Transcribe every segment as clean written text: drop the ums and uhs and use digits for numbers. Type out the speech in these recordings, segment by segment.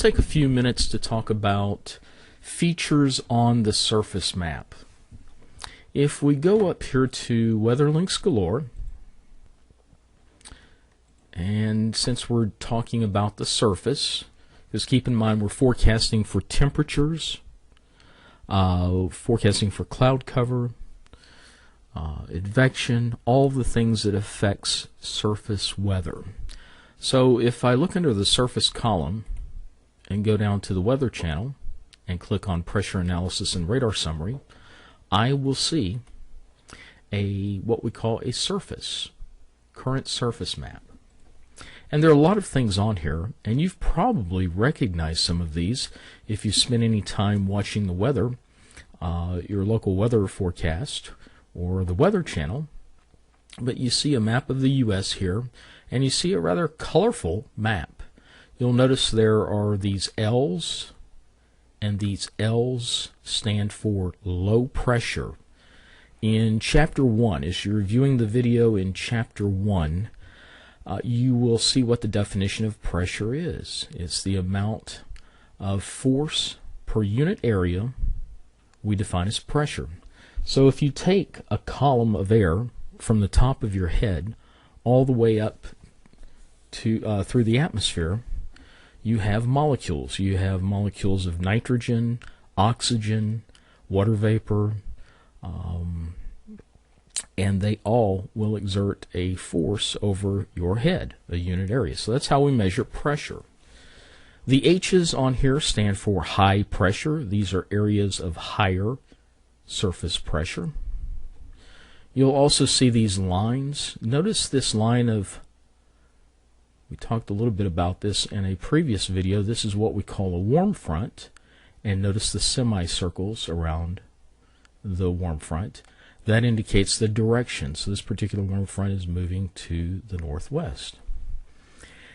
take a few minutes to talk about features on the surface map. If we go up here to Weather Links Galore, and since we're talking about the surface, because keep in mind we're forecasting for temperatures, forecasting for cloud cover, advection, all the things that affects surface weather. So if I look under the surface column and go down to the weather channel and click on pressure analysis and radar summary, I will see what we call a current surface map. And there are a lot of things on here, and you've probably recognized some of these if you spend any time watching the weather, your local weather forecast, or the weather channel. But you see a map of the U.S. here, and you see a rather colorful map. You'll notice there are these L's, and these L's stand for low pressure. In Chapter 1, as you're reviewing the video in Chapter 1, you will see what the definition of pressure is. It's the amount of force per unit area we define as pressure. So if you take a column of air from the top of your head all the way up to through the atmosphere, you have molecules. You have molecules of nitrogen, oxygen, water vapor, and they all will exert a force over your head, a unit area. So that's how we measure pressure. The H's on here stand for high pressure. These are areas of higher surface pressure. You'll also see these lines. Notice this line of, we talked a little bit about this in a previous video. This is what we call a warm front. And notice the semicircles around the warm front. That indicates the direction. So this particular warm front is moving to the northwest.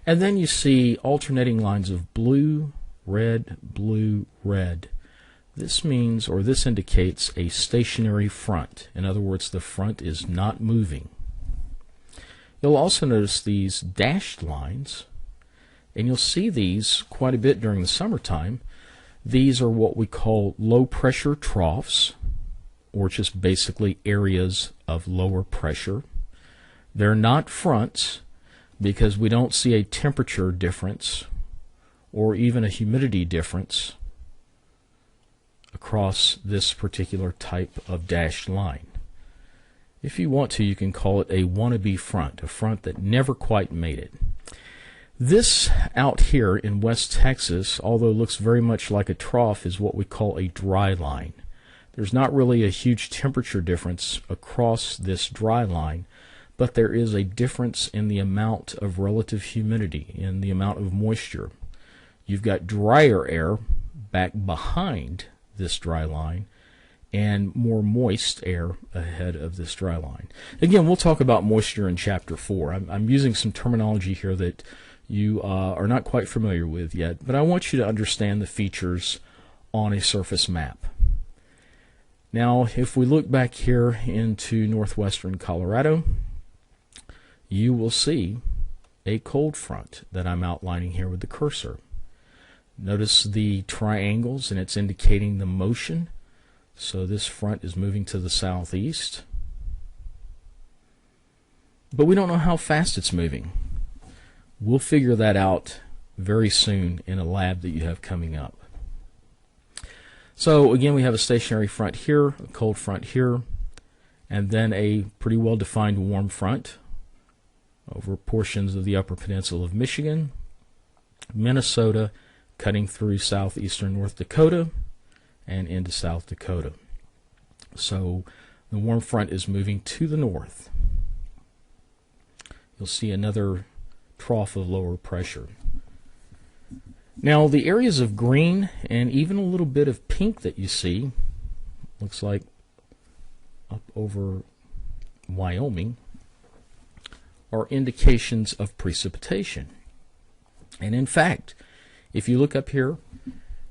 And then you see alternating lines of blue, red, blue, red. This means, or this indicates, a stationary front. In other words, the front is not moving. You'll also notice these dashed lines, and you'll see these quite a bit during the summertime. These are what we call low pressure troughs, or just basically areas of lower pressure. They're not fronts because we don't see a temperature difference or even a humidity difference across this particular type of dashed line. If you want to, you can call it a wannabe front, a front that never quite made it. This out here in West Texas, although it looks very much like a trough, is what we call a dry line. There's not really a huge temperature difference across this dry line, but there is a difference in the amount of relative humidity, in the amount of moisture. You've got drier air back behind this dry line and more moist air ahead of this dry line. Again, we'll talk about moisture in Chapter 4. I'm using some terminology here that you are not quite familiar with yet, but I want you to understand the features on a surface map. Now, if we look back here into northwestern Colorado, you will see a cold front that I'm outlining here with the cursor. Notice the triangles, and it's indicating the motion. So this front is moving to the southeast. But we don't know how fast it's moving. We'll figure that out very soon in a lab that you have coming up. So again, we have a stationary front here, a cold front here, and then a pretty well-defined warm front over portions of the Upper Peninsula of Michigan, Minnesota, cutting through southeastern North Dakota and into South Dakota. So the warm front is moving to the north. You'll see another trough of lower pressure. Now, the areas of green and even a little bit of pink that you see, looks like up over Wyoming, are indications of precipitation. And in fact, if you look up here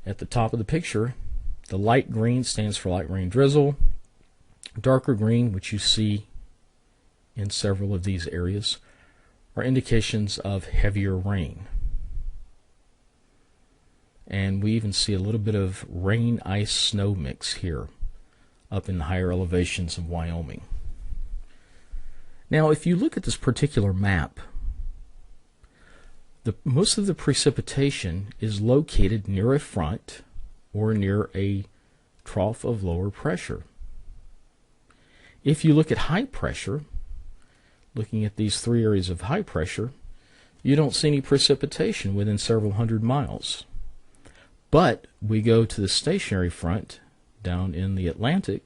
at the top of the picture, the light green stands for light rain drizzle. Darker green, which you see in several of these areas, are indications of heavier rain. and we even see a little bit of rain, ice, snow mix here up in the higher elevations of Wyoming. Now, if you look at this particular map, most of the precipitation is located near a front or near a trough of lower pressure. If you look at high pressure, looking at these three areas of high pressure, you don't see any precipitation within several hundred miles. But we go to the stationary front down in the Atlantic,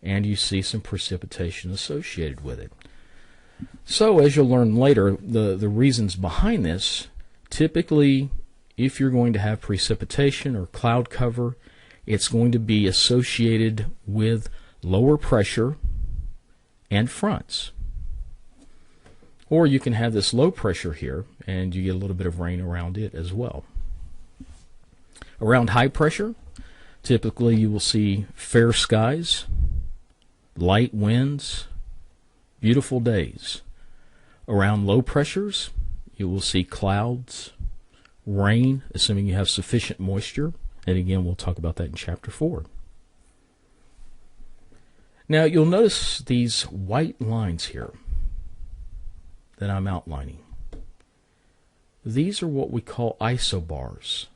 and you see some precipitation associated with it. So, as you'll learn later, the reasons behind this, typically, if you're going to have precipitation or cloud cover, it's going to be associated with lower pressure and fronts. Or you can have this low pressure here, and you get a little bit of rain around it as well. Around high pressure, typically you will see fair skies, light winds, beautiful days. Around low pressures, you will see clouds, rain, assuming you have sufficient moisture. And again, we'll talk about that in Chapter 4. Now, you'll notice these white lines here that I'm outlining. These are what we call isobars.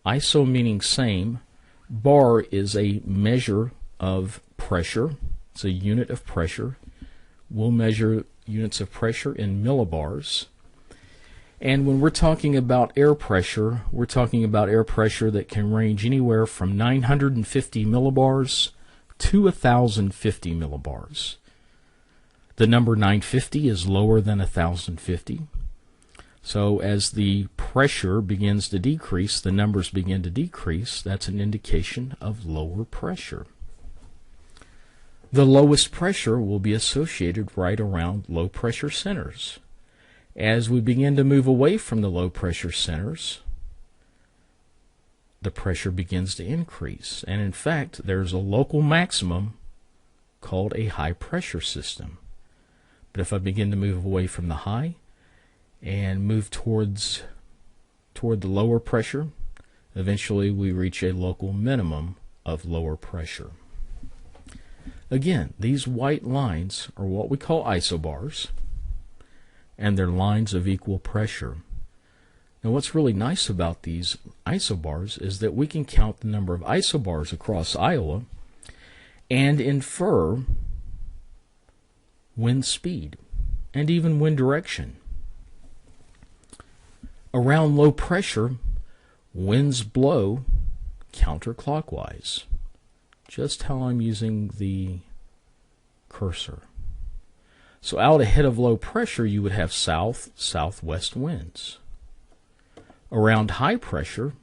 Iso meaning same. Bar is a measure of pressure. It's a unit of pressure. We'll measure units of pressure in millibars. And when we're talking about air pressure, we're talking about air pressure that can range anywhere from 950 millibars to 1,050 millibars. The number 950 is lower than 1,050. So as the pressure begins to decrease, the numbers begin to decrease. That's an indication of lower pressure. The lowest pressure will be associated right around low pressure centers. As we begin to move away from the low pressure centers, the pressure begins to increase. And in fact, there's a local maximum called a high pressure system. But if I begin to move away from the high and move toward the lower pressure, eventually we reach a local minimum of lower pressure. Again, these white lines are what we call isobars, and they're lines of equal pressure. Now, what's really nice about these isobars is that we can count the number of isobars across Iowa and infer wind speed and even wind direction. Around low pressure, winds blow counterclockwise, just how I'm using the cursor. So out ahead of low pressure, you would have south-southwest winds. Around high pressure,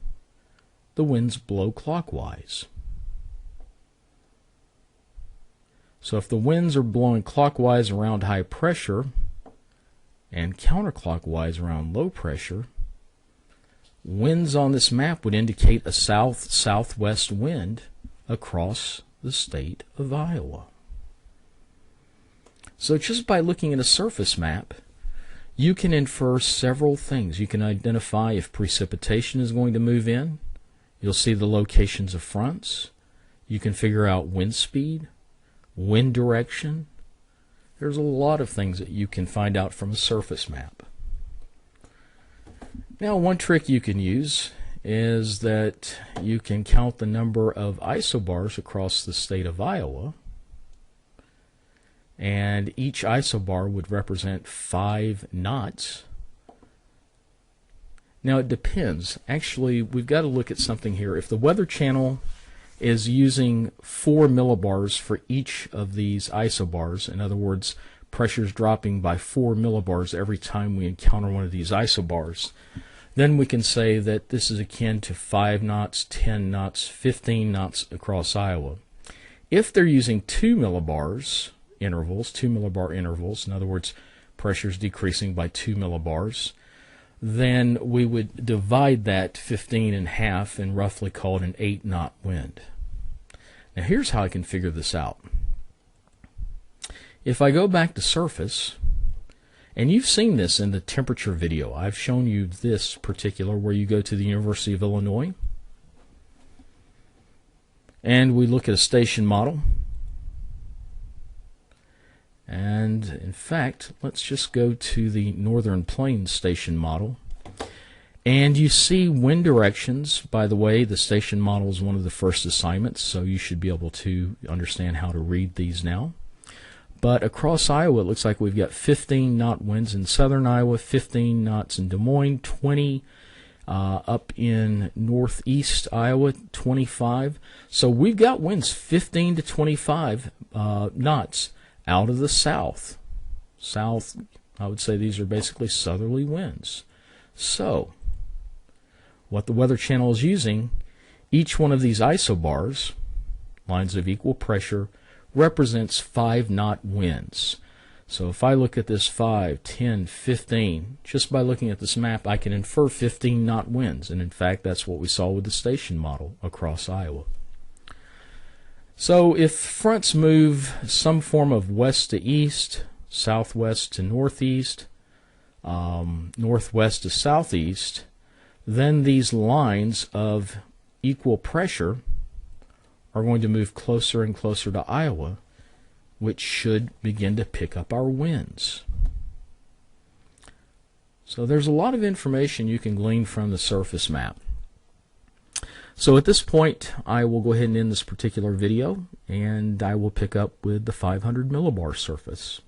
the winds blow clockwise. So if the winds are blowing clockwise around high pressure and counterclockwise around low pressure, winds on this map would indicate a south-southwest wind across the state of Iowa. So just by looking at a surface map, you can infer several things. You can identify if precipitation is going to move in. You'll see the locations of fronts. You can figure out wind speed, wind direction. There's a lot of things that you can find out from a surface map. Now, one trick you can use is that you can count the number of isobars across the state of Iowa, and each isobar would represent 5 knots. Now, it depends. Actually, we've got to look at something here. If the Weather Channel is using 4 millibars for each of these isobars, in other words, pressure's dropping by 4 millibars every time we encounter one of these isobars, then we can say that this is akin to 5 knots, 10 knots, 15 knots across Iowa. If they're using 2 millibars intervals, 2 millibar intervals, in other words, pressure's decreasing by 2 millibars, then we would divide that 15 in half and roughly call it an 8-knot wind. Now here's how I can figure this out. If I go back to surface And you've seen this in the temperature video. I've shown you this particular where you go to the University of Illinois and we look at a station model. And in fact, let's just go to the Northern Plains station model. And you see wind directions. By the way, the station model is one of the first assignments, so you should be able to understand how to read these now. But across Iowa, it looks like we've got 15 knot winds in southern Iowa, 15 knots in Des Moines, 20 up in northeast Iowa, 25. So we've got winds 15 to 25 knots out of the south. South, I would say these are basically southerly winds. So what the Weather Channel is using, each one of these isobars, lines of equal pressure, represents 5 knot winds. So if I look at this 5, 10, 15, just by looking at this map, I can infer 15 knot winds. And in fact, that's what we saw with the station model across Iowa. So if fronts move some form of west to east, southwest to northeast, northwest to southeast, then these lines of equal pressure are going to move closer and closer to Iowa, which should begin to pick up our winds. So there's a lot of information you can glean from the surface map. So at this point, I will go ahead and end this particular video, and I will pick up with the 500 millibar surface.